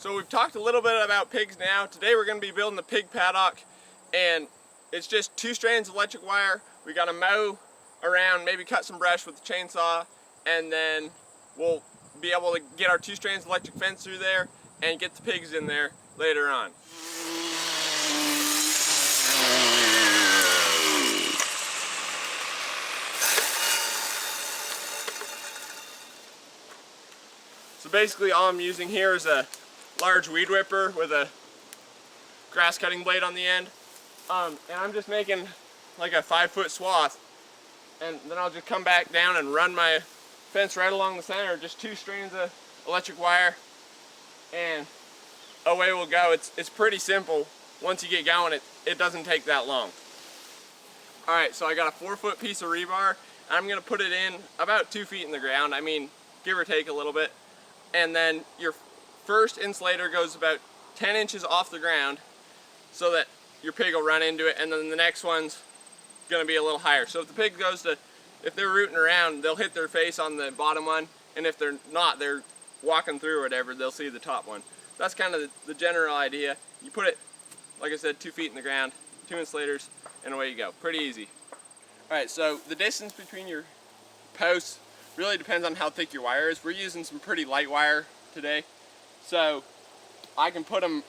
So we've talked a little bit about pigs now. Today we're going to be building the pig paddock, and it's just 2 strands of electric wire. We got to mow around, maybe cut some brush with the chainsaw, and then we'll be able to get our 2 strands of electric fence through there and get the pigs in there later on. So basically all I'm using here is a large weed whipper with a grass cutting blade on the end, and I'm just making like a 5-foot swath, and then I'll just come back down and run my fence right along the center, just 2 strands of electric wire, and away we'll go. It's pretty simple. Once you get going, it doesn't take that long. Alright, so I got a 4-foot piece of rebar. I'm going to put it in about 2 feet in the ground, I mean give or take a little bit, and then your first insulator goes about 10 inches off the ground so that your pig will run into it, and then the next one's going to be a little higher. So if the pig if they're rooting around, they'll hit their face on the bottom one, and if they're not, they're walking through or whatever, they'll see the top one. That's kind of the general idea. You put it, like I said, 2 feet in the ground, 2 insulators, and away you go. Pretty easy. Alright, so the distance between your posts really depends on how thick your wire is. We're using some pretty light wire today, so I can put them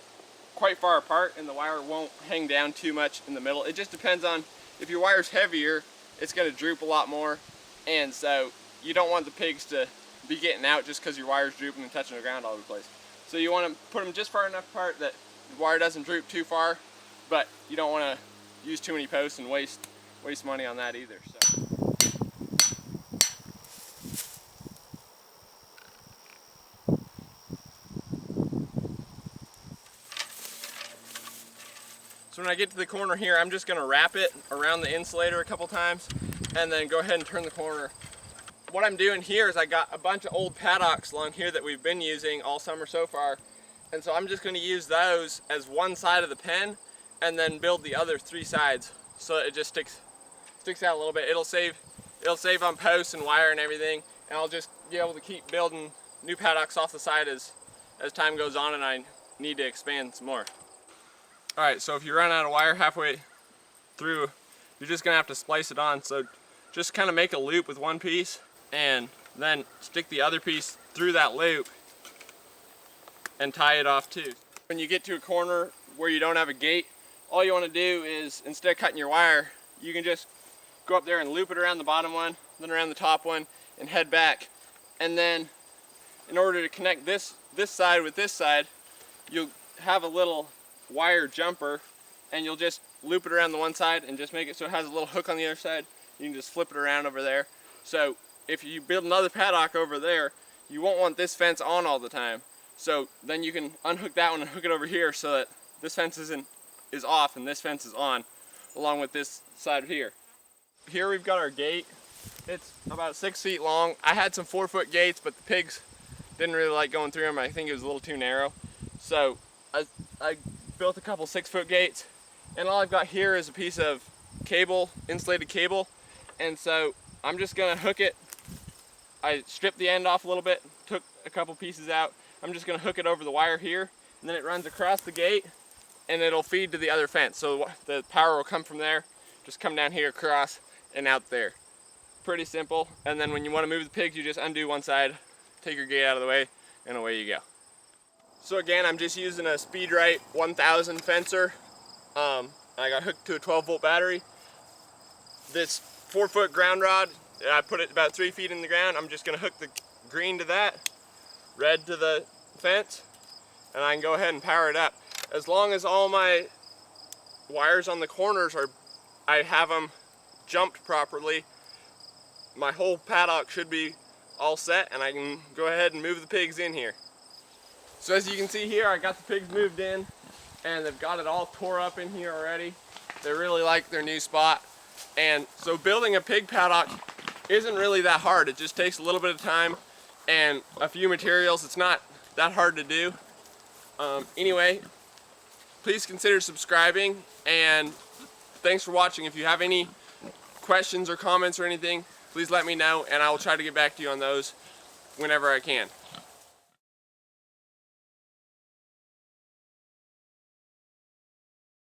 quite far apart and the wire won't hang down too much in the middle. It just depends on, if your wire's heavier, it's going to droop a lot more, and so you don't want the pigs to be getting out just because your wire's drooping and touching the ground all over the place. So you want to put them just far enough apart that the wire doesn't droop too far, but you don't want to use too many posts and waste money on that either. So when I get to the corner here, I'm just going to wrap it around the insulator a couple times and then go ahead and turn the corner. What I'm doing here is I got a bunch of old paddocks along here that we've been using all summer so far, and so I'm just going to use those as one side of the pen and then build the other 3 sides so that it just sticks out a little bit. It'll save on posts and wire and everything, and I'll just be able to keep building new paddocks off the side as time goes on and I need to expand some more. Alright, so if you run out of wire halfway through, you're just going to have to splice it on. So just kind of make a loop with one piece and then stick the other piece through that loop and tie it off too. When you get to a corner where you don't have a gate, all you want to do is, instead of cutting your wire, you can just go up there and loop it around the bottom one, then around the top one, and head back. And then in order to connect this side with this side, you'll have a little wire jumper, and you'll just loop it around the one side and just make it so it has a little hook on the other side. You can just flip it around over there. So if you build another paddock over there, you won't want this fence on all the time. So then you can unhook that one and hook it over here so that this fence is off and this fence is on, along with this side here. Here we've got our gate. It's about 6 feet long. I had some 4-foot gates, but the pigs didn't really like going through them. I think it was a little too narrow. So I built a couple 6-foot gates, and all I've got here is a piece of cable, insulated cable, and so I'm just gonna hook it. I stripped the end off a little bit, took a couple pieces out. I'm just gonna hook it over the wire here, and then it runs across the gate and it'll feed to the other fence. So the power will come from there, just come down here, across, and out there. Pretty simple. And then when you want to move the pigs, you just undo one side, take your gate out of the way, and away you go. So again, I'm just using a Speedrite 1000 fencer. I got hooked to a 12-volt battery. This 4-foot ground rod, I put it about 3 feet in the ground. I'm just going to hook the green to that, red to the fence, and I can go ahead and power it up. As long as all my wires on the corners I have them jumped properly, my whole paddock should be all set, and I can go ahead and move the pigs in here. So as you can see here, I got the pigs moved in, and they've got it all tore up in here already. They really like their new spot. And so building a pig paddock isn't really that hard. It just takes a little bit of time and a few materials. It's not that hard to do. Anyway, please consider subscribing, and thanks for watching. If you have any questions or comments or anything, please let me know, and I will try to get back to you on those whenever I can.